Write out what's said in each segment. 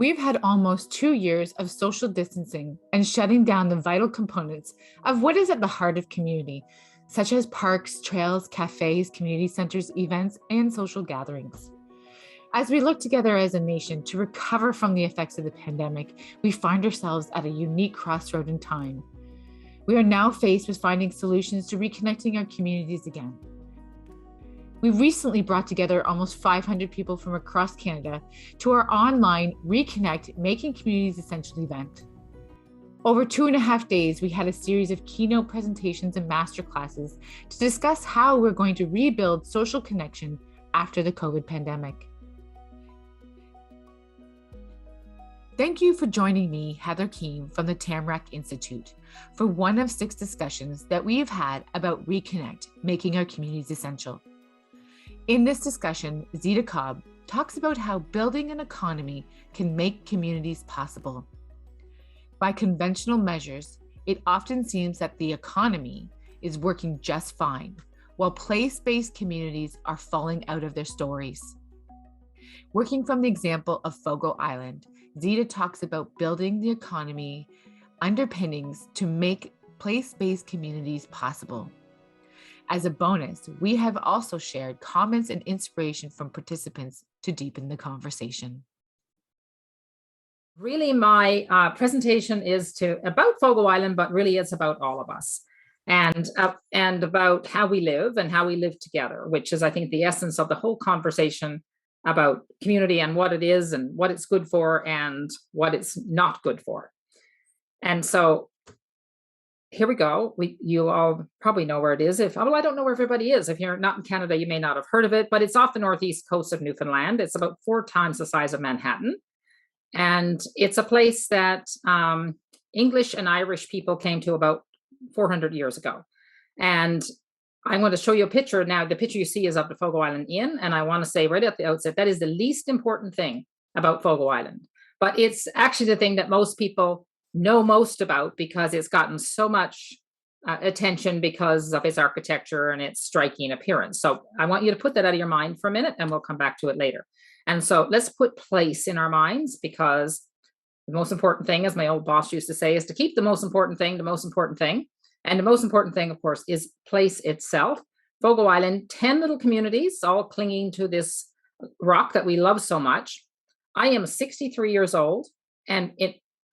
We've had almost 2 years of social distancing and shutting down the vital components of what is at the heart of community, such as parks, trails, cafes, community centers, events, and social gatherings. As we look together as a nation to recover from the effects of the pandemic, we find ourselves at a unique crossroad in time. We are now faced with finding solutions to reconnecting our communities again. We recently brought together almost 500 people from across Canada to our online RECONNECT Making Communities Essential event. Over 2.5 days, we had a series of keynote presentations and masterclasses to discuss how we're going to rebuild social connection after the COVID pandemic. Thank you for joining me, Heather Keem from the Tamarack Institute, for one of 6 discussions that we have had about RECONNECT, making our communities essential. In this discussion, Zita Cobb talks about how building an economy can make communities possible. By conventional measures, it often seems that the economy is working just fine, while place-based communities are falling out of their stories. Working from the example of Fogo Island, Zita talks about building the economy underpinnings to make place-based communities possible. As a bonus, we have also shared comments and inspiration from participants to deepen the conversation. Really, my presentation is about Fogo Island, but really it's about all of us and about how we live and how we live together, which is, I think, the essence of the whole conversation about community and what it is and what it's good for and what it's not good for. And so here we go. You all probably know where it is. I don't know where everybody is. If you're not in Canada, you may not have heard of it, but it's off the northeast coast of Newfoundland. It's about 4 times the size of Manhattan. And it's a place that English and Irish people came to about 400 years ago. And I'm going to show you a picture now. The picture you see is of the Fogo Island Inn. And I want to say right at the outset, that is the least important thing about Fogo Island. But it's actually the thing that most people know most about because it's gotten so much attention because of its architecture and its striking appearance. So I want you to put that out of your mind for a minute and we'll come back to it later. And so let's put place in our minds, because the most important thing, as my old boss used to say, is to keep the most important thing the most important thing. And the most important thing, of course, is place itself. Fogo Island, 10 little communities, all clinging to this rock that we love so much. I am 63 years old, and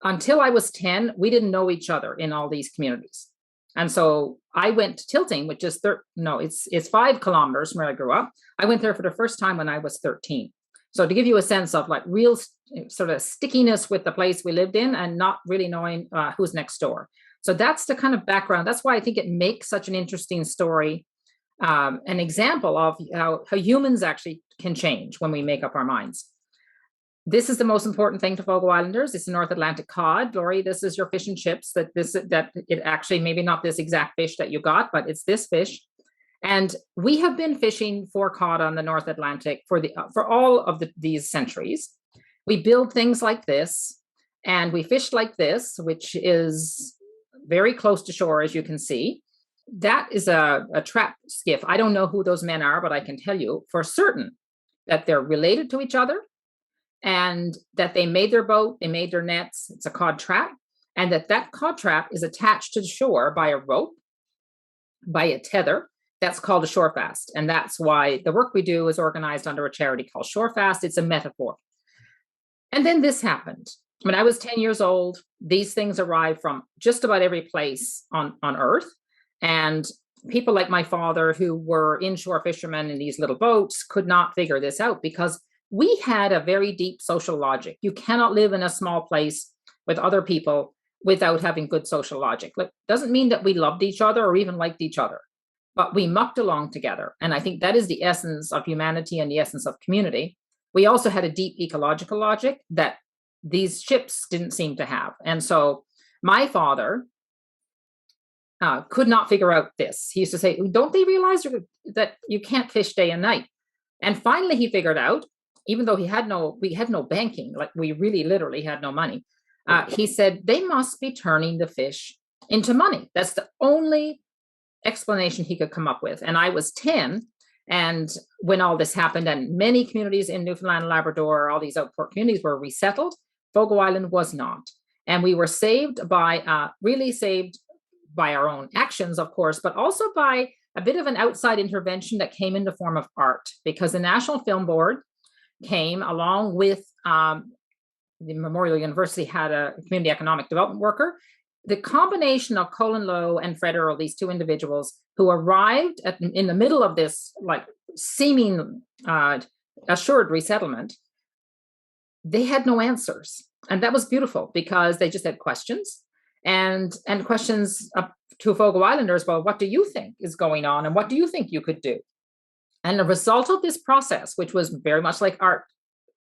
until I was 10, we didn't know each other in all these communities. And so I went to Tilting, which is it's 5 kilometers from where I grew up. I went there for the first time when I was 13. So to give you a sense of like real sort of stickiness with the place we lived in and not really knowing who's next door. So that's the kind of background. That's why I think it makes such an interesting story, an example of how humans actually can change when we make up our minds. This is the most important thing to Fogo Islanders. It's a North Atlantic cod. Lori, this is your fish and chips. That it actually, maybe not this exact fish that you got, but it's this fish. And we have been fishing for cod on the North Atlantic for all of these centuries. We build things like this, and we fish like this, which is very close to shore, as you can see. That is a trap skiff. I don't know who those men are, but I can tell you for certain that they're related to each other, and that they made their boat, they made their nets. It's a cod trap, and that cod trap is attached to the shore by a rope, by a tether. That's called a Shorefast. And that's why the work we do is organized under a charity called Shorefast. It's a metaphor. And then this happened. When I was 10 years old, these things arrived from just about every place on Earth. And people like my father, who were inshore fishermen in these little boats, could not figure this out because we had a very deep social logic. You cannot live in a small place with other people without having good social logic. It doesn't mean that we loved each other or even liked each other, but we mucked along together. And I think that is the essence of humanity and the essence of community. We also had a deep ecological logic that these ships didn't seem to have. And so my father could not figure out this. He used to say, don't they realize that you can't fish day and night? And finally he figured out, even though we had no banking, like we really literally had no money. He said, they must be turning the fish into money. That's the only explanation he could come up with. And I was 10. And when all this happened, and many communities in Newfoundland and Labrador, all these outport communities were resettled, Fogo Island was not. And we were really saved by our own actions, of course, but also by a bit of an outside intervention that came in the form of art, because the National Film Board came along with the Memorial University had a community economic development worker. The combination of Colin Lowe and Fred Earle, these two individuals who arrived in the middle of this like seeming assured resettlement, they had no answers. And that was beautiful because they just had questions and questions to Fogo Islanders. Well, what do you think is going on? And what do you think you could do? And the result of this process, which was very much like art,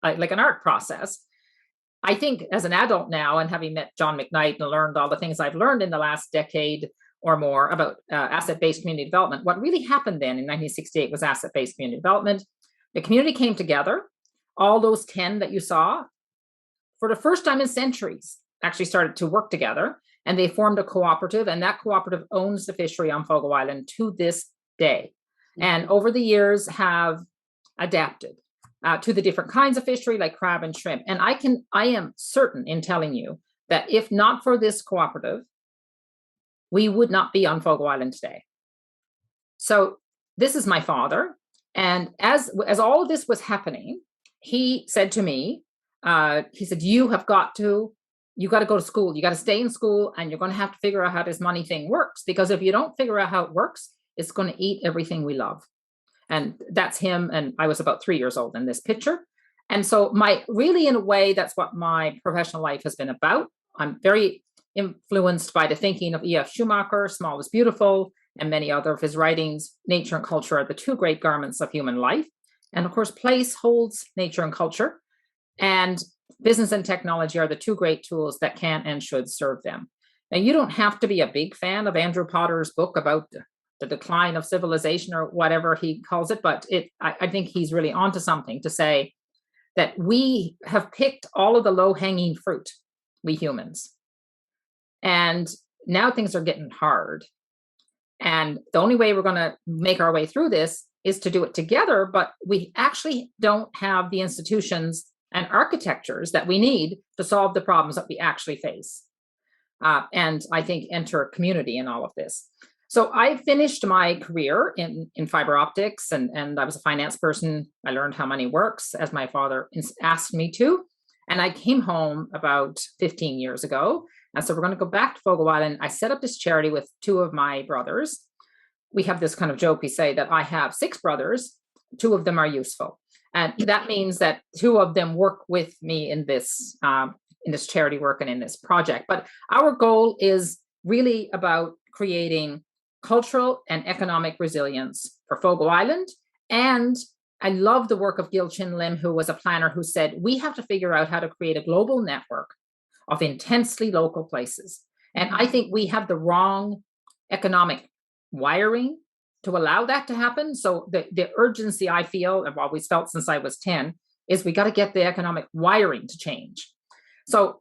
like an art process, I think as an adult now, and having met John McKnight and learned all the things I've learned in the last decade or more about asset-based community development, what really happened then in 1968 was asset-based community development. The community came together. All those 10 that you saw, for the first time in centuries, actually started to work together, and they formed a cooperative, and that cooperative owns the fishery on Fogo Island to this day. And over the years have adapted to the different kinds of fishery like crab and shrimp. And I am certain in telling you that if not for this cooperative, we would not be on Fogo Island today. So this is my father. And as all of this was happening, he said to me, he said, you got to go to school. You got to stay in school, and you're going to have to figure out how this money thing works. Because if you don't figure out how it works, it's going to eat everything we love. And that's him. And I was about 3 years old in this picture. And so really, in a way, that's what my professional life has been about. I'm very influenced by the thinking of E.F. Schumacher, Small is Beautiful, and many other of his writings. Nature and culture are the two great garments of human life. And of course, place holds nature and culture. And business and technology are the two great tools that can and should serve them. Now, you don't have to be a big fan of Andrew Potter's book about the decline of civilization or whatever he calls it, but I think he's really onto something to say that we have picked all of the low-hanging fruit, we humans. And now things are getting hard. And the only way we're going to make our way through this is to do it together, but we actually don't have the institutions and architectures that we need to solve the problems that we actually face. And I think enter community in all of this. So I finished my career in fiber optics, and I was a finance person. I learned how money works, as my father asked me to. And I came home about 15 years ago. And so we're going to go back to Fogo Island. I set up this charity with two of my brothers. We have this kind of joke. We say that I have 6 brothers. 2 of them are useful. And that means that 2 of them work with me in this charity work and in this project. But our goal is really about creating cultural and economic resilience for Fogo Island. And I love the work of Gil Chin Lim, who was a planner, who said, we have to figure out how to create a global network of intensely local places. And I think we have the wrong economic wiring to allow that to happen. So the urgency I feel, I've always felt since I was 10, is we got to get the economic wiring to change. So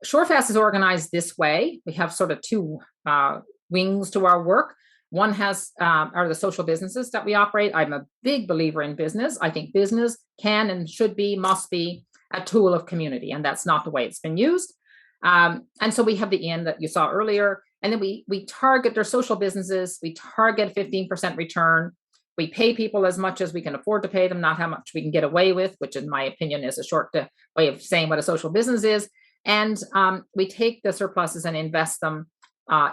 Shorefast is organized this way. We have sort of 2 wings to our work. One are the social businesses that we operate. I'm a big believer in business. I think business can and should be, must be a tool of community, and that's not the way it's been used. And so we have the inn that you saw earlier, and then we target their social businesses. We target 15% return. We pay people as much as we can afford to pay them, not how much we can get away with, which in my opinion is a short way of saying what a social business is. And we take the surpluses and invest them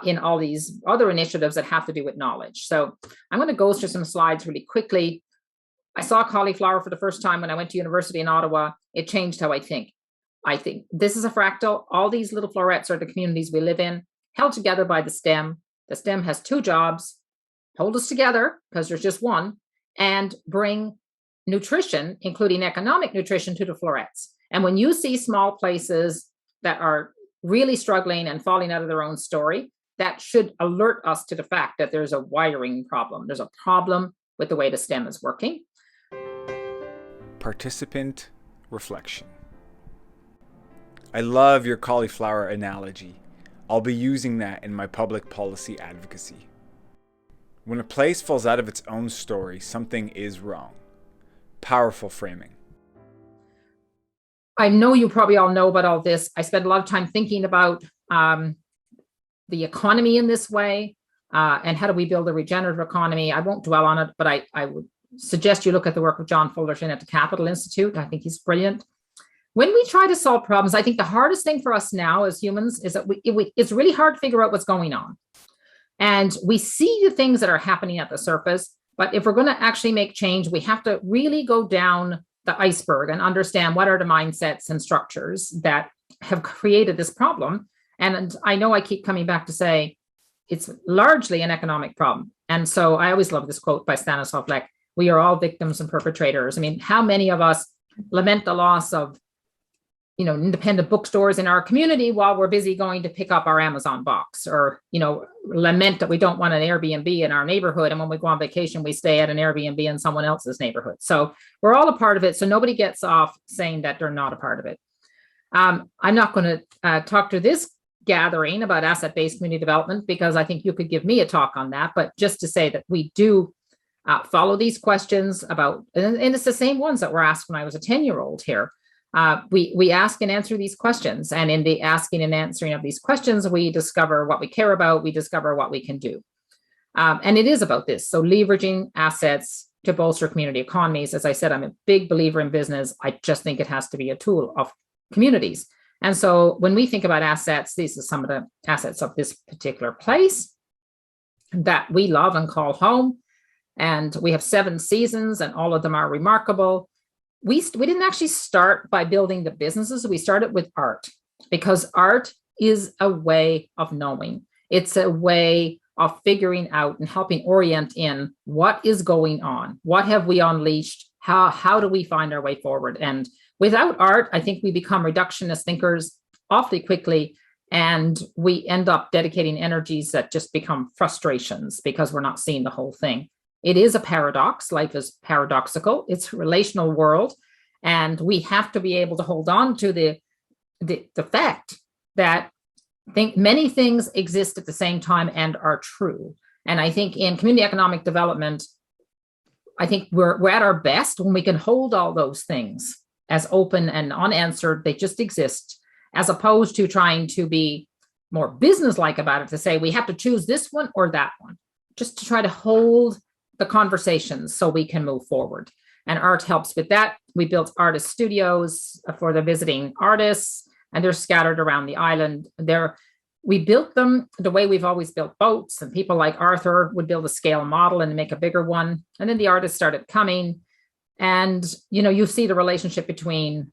in all these other initiatives that have to do with knowledge. So I'm going to go through some slides really quickly. I saw cauliflower for the first time when I went to university in Ottawa. It changed how I think. I think this is a fractal. All these little florets are the communities we live in, held together by the stem. The stem has 2 jobs: hold us together, because there's just one, and bring nutrition, including economic nutrition, to the florets. And when you see small places that are really struggling and falling out of their own story, that should alert us to the fact that there's a wiring problem. There's a problem with the way the stem is working. Participant reflection. I love your cauliflower analogy. I'll be using that in my public policy advocacy. When a place falls out of its own story, something is wrong. Powerful framing. I know you probably all know about all this. I spent a lot of time thinking about the economy in this way, and how do we build a regenerative economy. I won't dwell on it, but I would suggest you look at the work of John Fullerton at the Capital Institute. I think he's brilliant. When we try to solve problems, I think the hardest thing for us now as humans is that it's really hard to figure out what's going on. And we see the things that are happening at the surface, but if we're going to actually make change, we have to really go down the iceberg and understand what are the mindsets and structures that have created this problem. And I know I keep coming back to say it's largely an economic problem. And so I always love this quote by Stanislav Lech: "We are all victims and perpetrators." I mean, how many of us lament the loss of, independent bookstores in our community while we're busy going to pick up our Amazon box, or, lament that we don't want an Airbnb in our neighborhood. And when we go on vacation, we stay at an Airbnb in someone else's neighborhood. So we're all a part of it. So nobody gets off saying that they're not a part of it. I'm not going to talk to this gathering about asset-based community development, because I think you could give me a talk on that. But just to say that we do follow these questions about, and it's the same ones that were asked when I was a 10-year-old here. We ask and answer these questions. And in the asking and answering of these questions, we discover what we care about, we discover what we can do. And it is about this. So leveraging assets to bolster community economies. As I said, I'm a big believer in business. I just think it has to be a tool of communities. And so when we think about assets, these are some of the assets of this particular place that we love and call home. And we have 7 seasons, and all of them are remarkable. We didn't actually start by building the businesses. We started with art, because art is a way of knowing. It's a way of figuring out and helping orient in what is going on. What have we unleashed? How do we find our way forward? And without art, I think we become reductionist thinkers awfully quickly, and we end up dedicating energies that just become frustrations because we're not seeing the whole thing. It is a paradox. Life is paradoxical. It's a relational world. And we have to be able to hold on to the fact that many things exist at the same time and are true. And I think in community economic development, I think we're at our best when we can hold all those things as open and unanswered. They just exist, as opposed to trying to be more business-like about it, to say we have to choose this one or that one, just to try to hold the conversations so we can move forward. And art helps with that. We built artist studios for the visiting artists, and they're scattered around the island. We built them the way we've always built boats, and people like Arthur would build a scale model and make a bigger one. And then the artists started coming, and you see the relationship between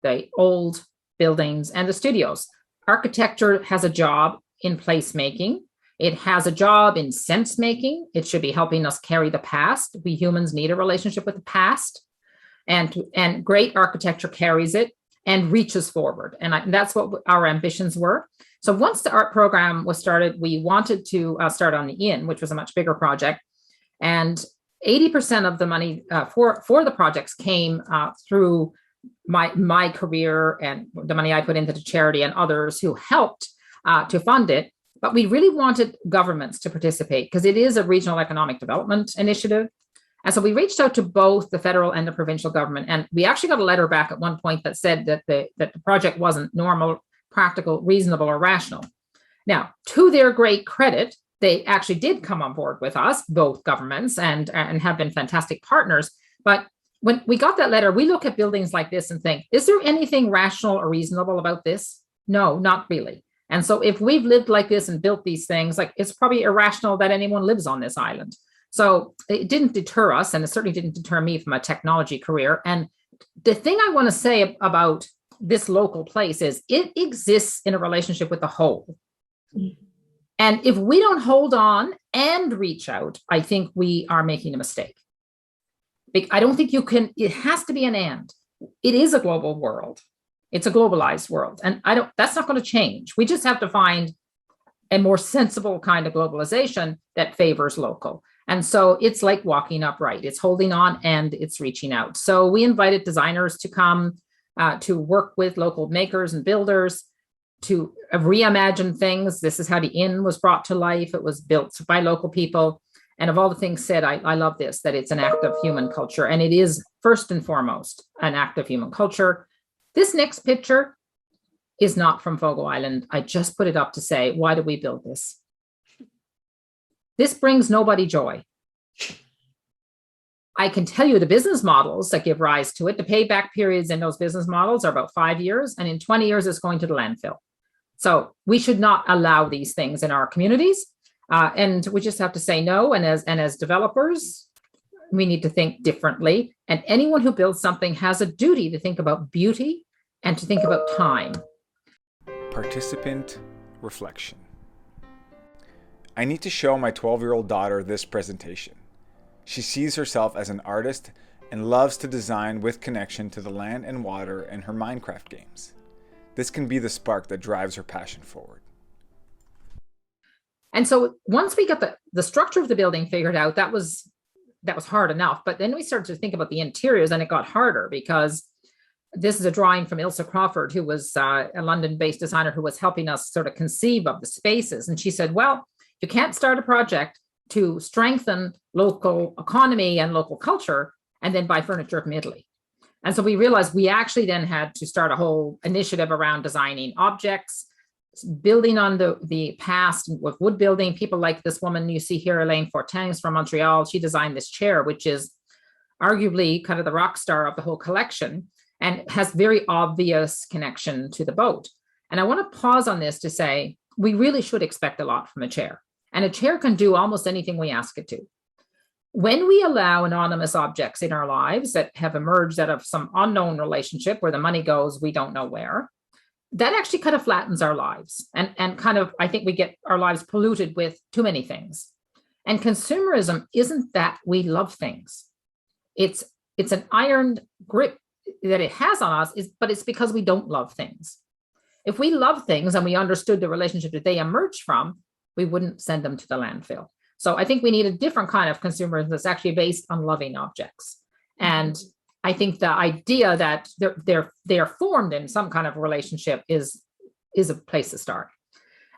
the old buildings and the studios. Architecture has a job in placemaking. It has a job in sense making. It should be helping us carry the past. We humans need a relationship with the past, and great architecture carries it and reaches forward. And that's what our ambitions were. So once the art program was started, we wanted to start on the Inn, which was a much bigger project. And 80% of the money for the projects came through my career and the money I put into the charity and others who helped to fund it. But we really wanted governments to participate, because it is a regional economic development initiative. And so we reached out to both the federal and the provincial government. And we actually got a letter back at one point that said that the project wasn't normal, practical, reasonable, or rational. Now, to their great credit, they actually did come on board with us, both governments, and have been fantastic partners. But when we got that letter, we look at buildings like this and think, is there anything rational or reasonable about this? No, not really. And so if we've lived like this and built these things, it's probably irrational that anyone lives on this island. So it didn't deter us, and it certainly didn't deter me from a technology career. And the thing I want to say about this local place is it exists in a relationship with the whole. And if we don't hold on and reach out, I think we are making a mistake. I don't think you can, it has to be an and. It is a global world. It's a globalized world. And that's not going to change. We just have to find a more sensible kind of globalization that favors local. And so it's like walking upright. It's holding on and it's reaching out. So we invited designers to come to work with local makers and builders to reimagine things. This is how the Inn was brought to life. It was built by local people. And of all the things said, I love this, that it's an act of human culture. And it is first and foremost an act of human culture. This next picture is not from Fogo Island. I just put it up to say, why did we build this? This brings nobody joy. I can tell you the business models that give rise to it. The payback periods in those business models are about 5 years, and in 20 years, it's going to the landfill. So we should not allow these things in our communities. And we just have to say no. And as developers, we need to think differently. And anyone who builds something has a duty to think about beauty and to think about time. Participant reflection. I need to show my 12-year-old daughter this presentation. She sees herself as an artist and loves to design with connection to the land and water in her Minecraft games. This can be the spark that drives her passion forward. And so once we got the structure of the building figured out, that was hard enough. But then we started to think about the interiors, and it got harder because this is a drawing from Ilse Crawford, who was a London-based designer who was helping us sort of conceive of the spaces. And she said, well, you can't start a project to strengthen local economy and local culture and then buy furniture from Italy. And so we realized we actually then had to start a whole initiative around designing objects, building on the past with wood building. People like this woman you see here, Elaine Fortin, from Montreal. She designed this chair, which is arguably kind of the rock star of the whole collection and has very obvious connection to the boat. And I want to pause on this to say, we really should expect a lot from a chair. And a chair can do almost anything we ask it to. When we allow anonymous objects in our lives that have emerged out of some unknown relationship where the money goes, we don't know where, that actually kind of flattens our lives. And kind of, I think we get our lives polluted with too many things. And consumerism isn't that we love things. It's an iron grip that it has on us, but it's because we don't love things. If we love things and we understood the relationship that they emerge from, we wouldn't send them to the landfill. So I think we need a different kind of consumerism that's actually based on loving objects. And I think the idea that they're formed in some kind of relationship is a place to start.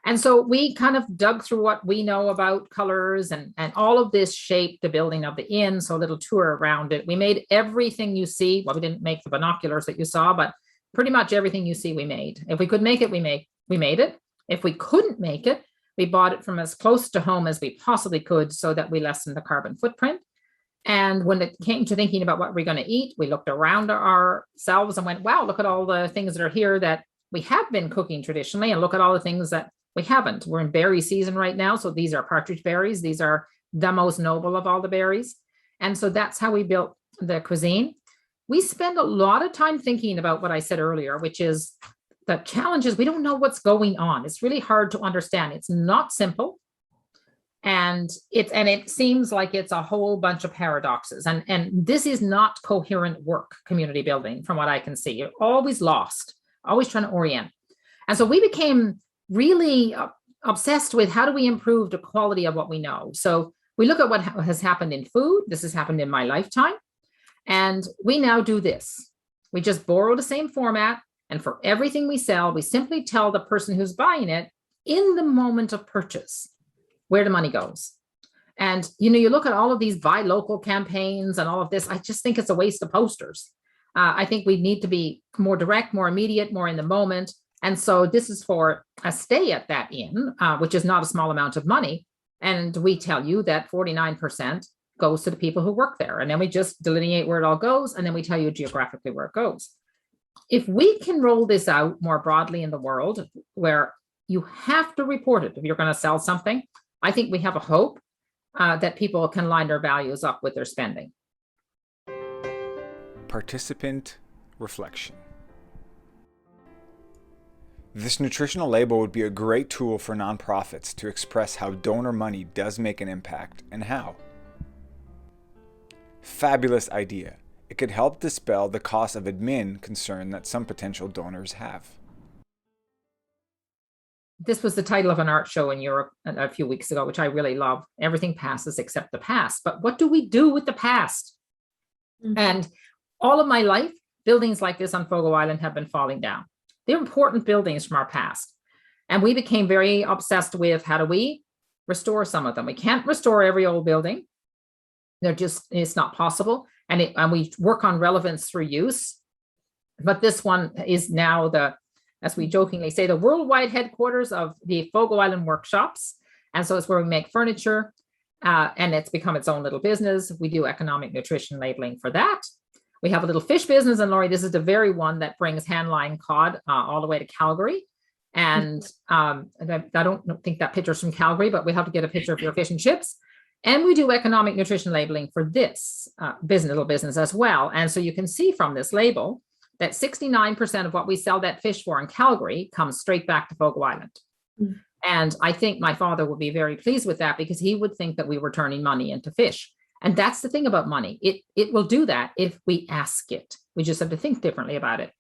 And so we kind of dug through what we know about colors, and all of this shaped the building of the inn. So a little tour around it. We made everything you see. Well, we didn't make the binoculars that you saw, but pretty much everything you see we made. If we could make it, we made it. If we couldn't make it, we bought it from as close to home as we possibly could so that we lessened the carbon footprint. And when it came to thinking about what we're going to eat, we looked around ourselves and went, wow, look at all the things that are here that we have been cooking traditionally, and look at all the things that we haven't. We're in berry season right now. So these are partridge berries. These are the most noble of all the berries. And so that's how we built the cuisine. We spend a lot of time thinking about what I said earlier, which is the challenge is we don't know what's going on. It's really hard to understand. It's not simple. And it seems like it's a whole bunch of paradoxes. And this is not coherent work, community building, from what I can see. You're always lost, always trying to orient. And so we became really obsessed with how do we improve the quality of what we know. So we look at what has happened in food. This has happened in my lifetime. And we now do this. We just borrow the same format. And for everything we sell, we simply tell the person who's buying it in the moment of purchase where the money goes. And, you look at all of these buy local campaigns and all of this, I just think it's a waste of posters. I think we need to be more direct, more immediate, more in the moment. And so this is for a stay at that inn, which is not a small amount of money. And we tell you that 49% goes to the people who work there. And then we just delineate where it all goes. And then we tell you geographically where it goes. If we can roll this out more broadly in the world, where you have to report it if you're going to sell something, I think we have a hope that people can line their values up with their spending. Participant reflection. This nutritional label would be a great tool for nonprofits to express how donor money does make an impact and how. Fabulous idea. It could help dispel the cost of admin concern that some potential donors have. This was the title of an art show in Europe a few weeks ago, which I really love. Everything passes except the past. But what do we do with the past? Mm-hmm. And all of my life, buildings like this on Fogo Island have been falling down. They're important buildings from our past. And we became very obsessed with how do we restore some of them. We can't restore every old building. It's not possible. And we work on relevance through use. But this one is now as we jokingly say, the worldwide headquarters of the Fogo Island workshops. And so it's where we make furniture, and it's become its own little business. We do economic nutrition labeling for that. We have a little fish business, and Laurie, this is the very one that brings hand-line cod all the way to Calgary. And I don't think that picture's from Calgary, but we have to get a picture of your fish and chips. And we do economic nutrition labeling for this little business as well. And so you can see from this label that 69% of what we sell that fish for in Calgary comes straight back to Fogo Island. Mm. And I think my father would be very pleased with that, because he would think that we were turning money into fish. And that's the thing about money. It will do that if we ask it. We just have to think differently about it.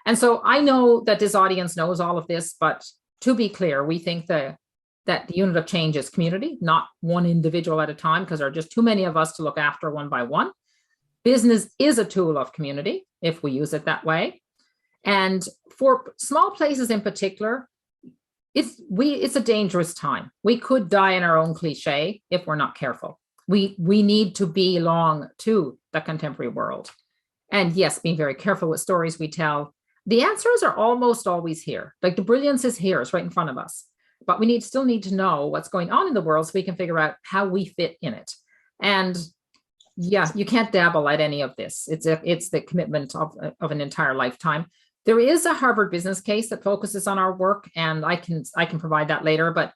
And so I know that this audience knows all of this, but to be clear, we think that the unit of change is community, not one individual at a time, because there are just too many of us to look after one by one. Business is a tool of community if we use it that way. And for small places in particular, it's a dangerous time. We could die in our own cliche if we're not careful. We need to belong to the contemporary world. And yes, being very careful with stories we tell. The answers are almost always here. Like the brilliance is here, it's right in front of us. But we still need to know what's going on in the world so we can figure out how we fit in it. And yeah, you can't dabble at any of this. It's the commitment of an entire lifetime. There is a Harvard business case that focuses on our work, and I can provide that later. But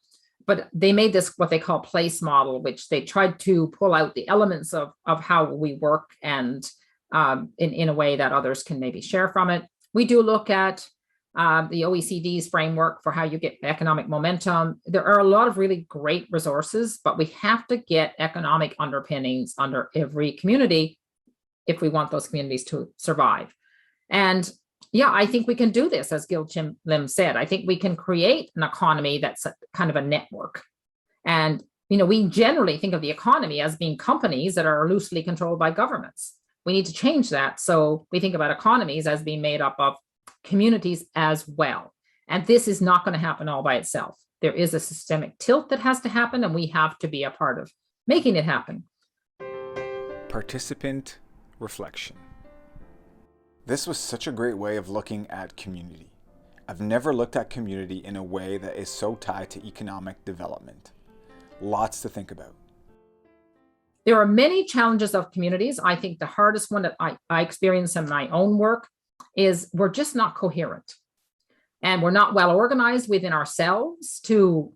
they made this what they call place model, which they tried to pull out the elements of how we work, and in a way that others can maybe share from it. We do look at the OECD's framework for how you get economic momentum. There are a lot of really great resources, but we have to get economic underpinnings under every community if we want those communities to survive. And yeah, I think we can do this, as Gil Lim said. I think we can create an economy that's kind of a network. And, we generally think of the economy as being companies that are loosely controlled by governments. We need to change that. So we think about economies as being made up of communities as well. And this is not going to happen all by itself. There is a systemic tilt that has to happen, and we have to be a part of making it happen. Participant reflection. This was such a great way of looking at community. I've never looked at community in a way that is so tied to economic development. Lots to think about. There are many challenges of communities. I think the hardest one that I experience in my own work is we're just not coherent. And we're not well organized within ourselves to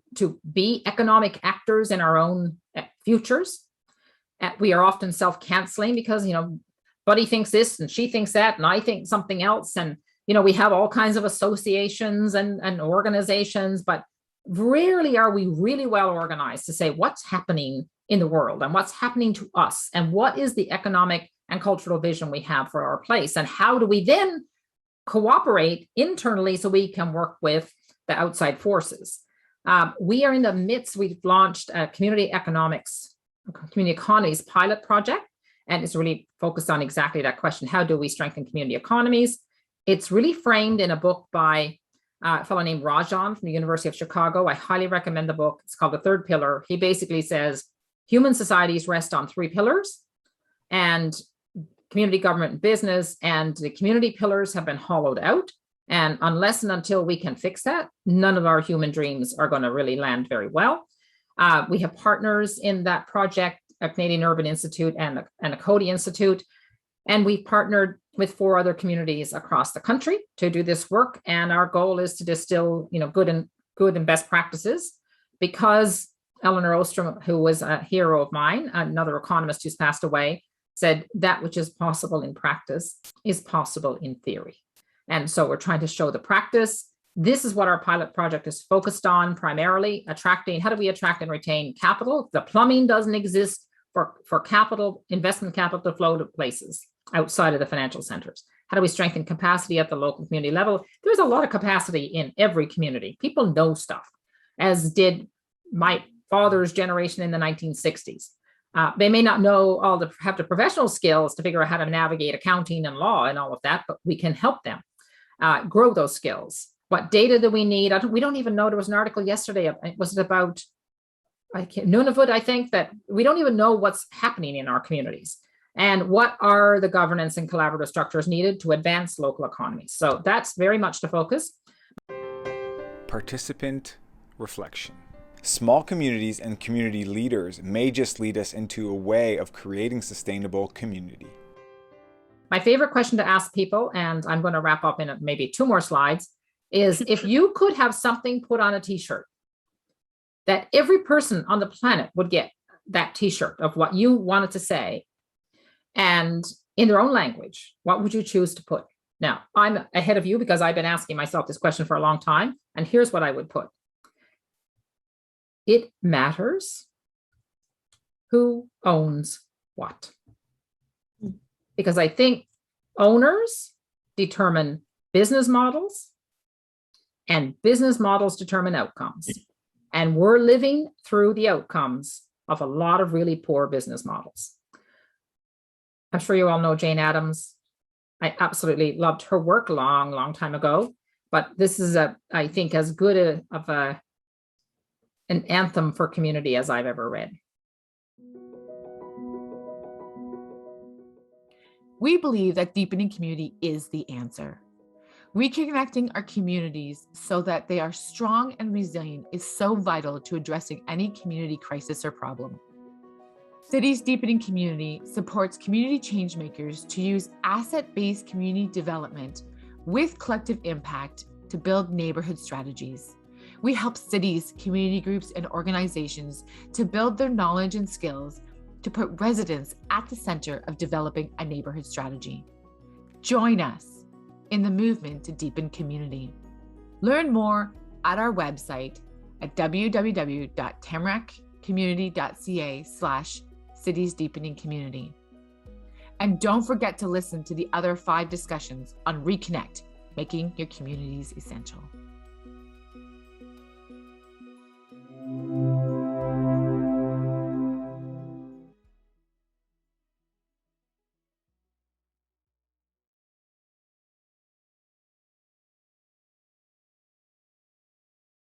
be economic actors in our own futures. We are often self-canceling because, Buddy thinks this and she thinks that, and I think something else. And, we have all kinds of associations and organizations, but rarely are we really well organized to say what's happening in the world and what's happening to us, and what is the economic and cultural vision we have for our place, and how do we then cooperate internally so we can work with the outside forces. We are in the midst, we've launched a community economies pilot project, and it's really focused on exactly that question. How do we strengthen community economies? It's really framed in a book by a fellow named Rajan from the University of Chicago. I highly recommend the book. It's called The Third Pillar. He basically says human societies rest on three pillars, and community, government, and business, and the community pillars have been hollowed out. And unless and until we can fix that, none of our human dreams are going to really land very well. We have partners in that project, a Canadian Urban Institute and a Coady Institute. And we've partnered with 4 other communities across the country to do this work. And our goal is to distill, good and best practices, because Eleanor Ostrom, who was a hero of mine, another economist who's passed away, said that which is possible in practice is possible in theory. And so we're trying to show the practice. This is what our pilot project is focused on, primarily attracting. How do we attract and retain capital? The plumbing doesn't exist for capital, investment capital to flow to places outside of the financial centers. How do we strengthen capacity at the local community level? There's a lot of capacity in every community. People know stuff, as did my father's generation in the 1960s. They may not have the professional skills to figure out how to navigate accounting and law and all of that, but we can help them grow those skills. What data do we need? We don't even know. There was an article yesterday. Was it about Nunavut? I think that we don't even know what's happening in our communities. And what are the governance and collaborative structures needed to advance local economies? So that's very much the focus. Participant reflection. Small communities and community leaders may just lead us into a way of creating sustainable community. My favorite question to ask people, and I'm going to wrap up in maybe 2 more slides, is if you could have something put on a t-shirt that every person on the planet would get that t-shirt of what you wanted to say, and in their own language, what would you choose to put? Now, I'm ahead of you because I've been asking myself this question for a long time, and here's what I would put. It matters who owns what. Because I think owners determine business models, and business models determine outcomes. And we're living through the outcomes of a lot of really poor business models. I'm sure you all know Jane Addams. I absolutely loved her work long time ago, but this is I think as good an anthem for community as I've ever read. We believe that deepening community is the answer. Reconnecting our communities so that they are strong and resilient is so vital to addressing any community crisis or problem. Cities Deepening Community supports community changemakers to use asset-based community development with collective impact to build neighborhood strategies. We help cities, community groups, and organizations to build their knowledge and skills to put residents at the center of developing a neighborhood strategy. Join us in the movement to deepen community. Learn more at our website at www.tamaraccommunity.ca/Cities Deepening Community. And don't forget to listen to the other 5 discussions on RECONNECT, making your communities essential.